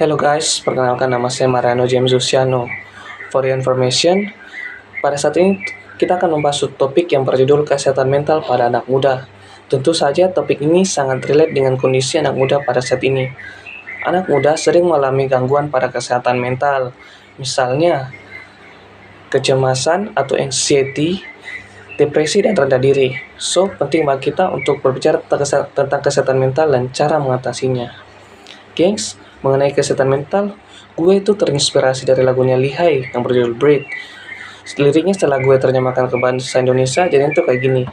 Hello guys, perkenalkan nama saya Mariano James Luciano. For your information, pada saat ini kita akan membahas topik yang berjudul kesehatan mental pada anak muda. Tentu saja topik ini sangat relate dengan kondisi anak muda pada saat ini. Anak muda sering mengalami gangguan pada kesehatan mental, misalnya kecemasan atau anxiety, depresi dan rendah diri. So, penting bagi kita untuk berbicara tentang kesehatan mental dan cara mengatasinya. Gengs, mengenai kesehatan mental, gue itu terinspirasi dari lagunya Lihai yang berjudul Breathe. Liriknya setelah gue terjemahkan ke bahasa Indonesia, jadi itu kayak gini.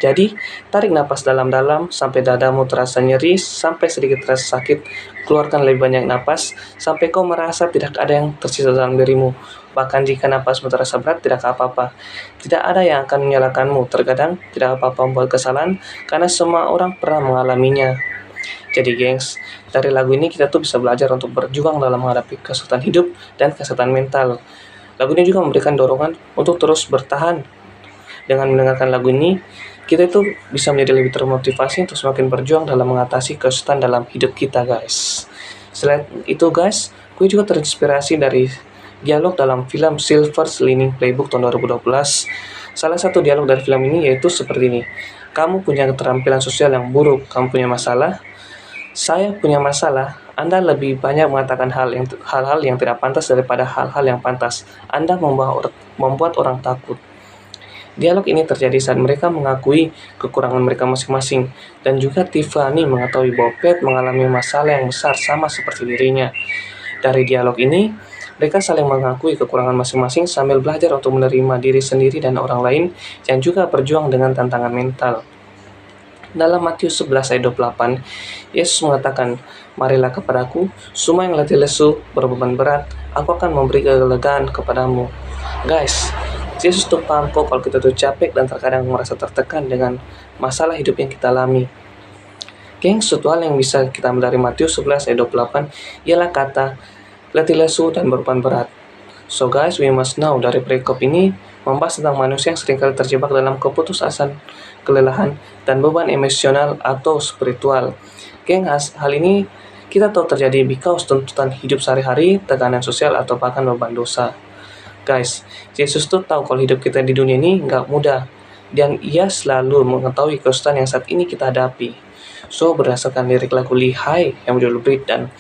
Jadi, tarik napas dalam-dalam sampai dadamu terasa nyeri, sampai sedikit terasa sakit. Keluarkan lebih banyak napas, sampai kau merasa tidak ada yang tersisa dalam dirimu. Bahkan jika napasmu terasa berat, tidak apa-apa. Tidak ada yang akan menyalahkanmu. Terkadang, tidak apa-apa membuat kesalahan, karena semua orang pernah mengalaminya. Jadi gengs, dari lagu ini kita tuh bisa belajar untuk berjuang dalam menghadapi kesulitan hidup dan kesehatan mental. Lagu ini juga memberikan dorongan untuk terus bertahan. Dengan mendengarkan lagu ini, kita itu bisa menjadi lebih termotivasi untuk semakin berjuang dalam mengatasi kesulitan dalam hidup kita guys. Selain itu guys, gue juga terinspirasi dari dialog dalam film Silver Lining Playbook tahun 2012. Salah satu dialog dari film ini yaitu seperti ini. Kamu punya keterampilan sosial yang buruk, kamu punya masalah. Saya punya masalah. Anda lebih banyak mengatakan hal-hal yang tidak pantas daripada hal-hal yang pantas. Anda membuat orang takut. Dialog ini terjadi saat mereka mengakui kekurangan mereka masing-masing, dan juga Tiffany mengetahui bahwa Pat mengalami masalah yang besar sama seperti dirinya. Dari dialog ini, mereka saling mengakui kekurangan masing-masing sambil belajar untuk menerima diri sendiri dan orang lain yang juga berjuang dengan tantangan mental. Dalam Matius 11 ayat 28, Yesus mengatakan, "Marilah kepadaku, semua yang letih lesu, berbeban berat, aku akan memberi kelegaan kepadamu." Guys, Yesus tuh paham kok kalau kita tuh capek dan terkadang merasa tertekan dengan masalah hidup yang kita alami. Suatu hal yang bisa kita ambil dari Matius 11 ayat 28 ialah kata letih lesu dan beban berat. So guys, we must know dari perikop ini membahas tentang manusia yang seringkali terjebak dalam keputusasaan, kelelahan, dan beban emosional atau spiritual. Hal ini kita tahu terjadi because tuntutan hidup sehari-hari, tekanan sosial, atau bahkan beban dosa. Guys, Yesus tuh tahu kalau hidup kita di dunia ini nggak mudah, dan ia selalu mengetahui kesulitan yang saat ini kita hadapi. So, berdasarkan lirik lagu Lihai yang berjudul Breathe dan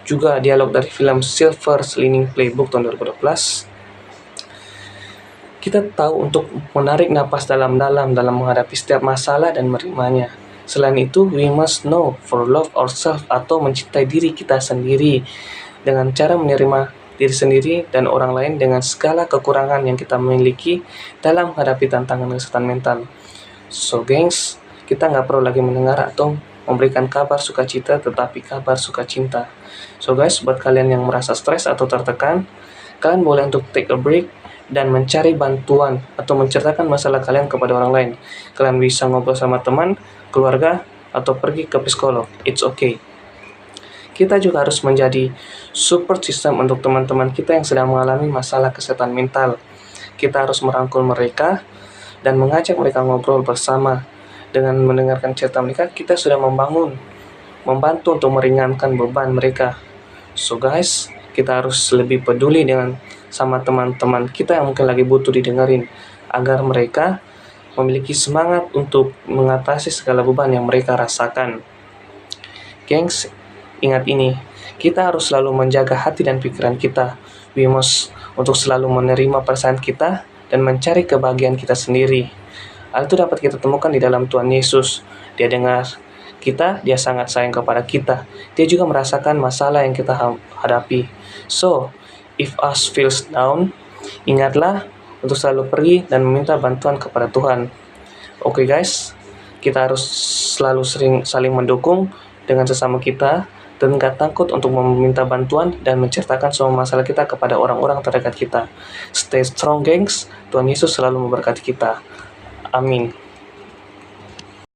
juga dialog dari film Silver Lining Playbook tahun 2012, kita tahu untuk menarik napas dalam-dalam dalam menghadapi setiap masalah dan menerimanya. Selain itu, we must know for love ourselves atau mencintai diri kita sendiri dengan cara menerima diri sendiri dan orang lain dengan segala kekurangan yang kita miliki dalam menghadapi tantangan kesehatan mental. So gengs, kita nggak perlu lagi mendengar atau memberikan kabar sukacita tetapi kabar sukacita. So guys, buat kalian yang merasa stres atau tertekan, kalian boleh untuk take a break dan mencari bantuan atau menceritakan masalah kalian kepada orang lain. Kalian bisa ngobrol sama teman, keluarga, atau pergi ke psikolog. It's okay. Kita juga harus menjadi support system untuk teman-teman kita yang sedang mengalami masalah kesehatan mental. Kita harus merangkul mereka dan mengajak mereka ngobrol bersama. Dengan mendengarkan cerita mereka, kita sudah membantu untuk meringankan beban mereka. So guys, kita harus lebih peduli sama teman-teman kita yang mungkin lagi butuh didengerin, agar mereka memiliki semangat untuk mengatasi segala beban yang mereka rasakan. Gengs, ingat ini, kita harus selalu menjaga hati dan pikiran kita. We must untuk selalu menerima perasaan kita dan mencari kebahagiaan kita sendiri. Hal itu dapat kita temukan di dalam Tuhan Yesus. Dia dengar kita, dia sangat sayang kepada kita. Dia juga merasakan masalah yang kita hadapi. So, if us feels down, ingatlah untuk selalu pergi dan meminta bantuan kepada Tuhan. Oke guys, kita harus selalu saling mendukung dengan sesama kita dan gak takut untuk meminta bantuan dan menceritakan semua masalah kita kepada orang-orang terdekat kita. Stay strong gengs, Tuhan Yesus selalu memberkati kita. Amin.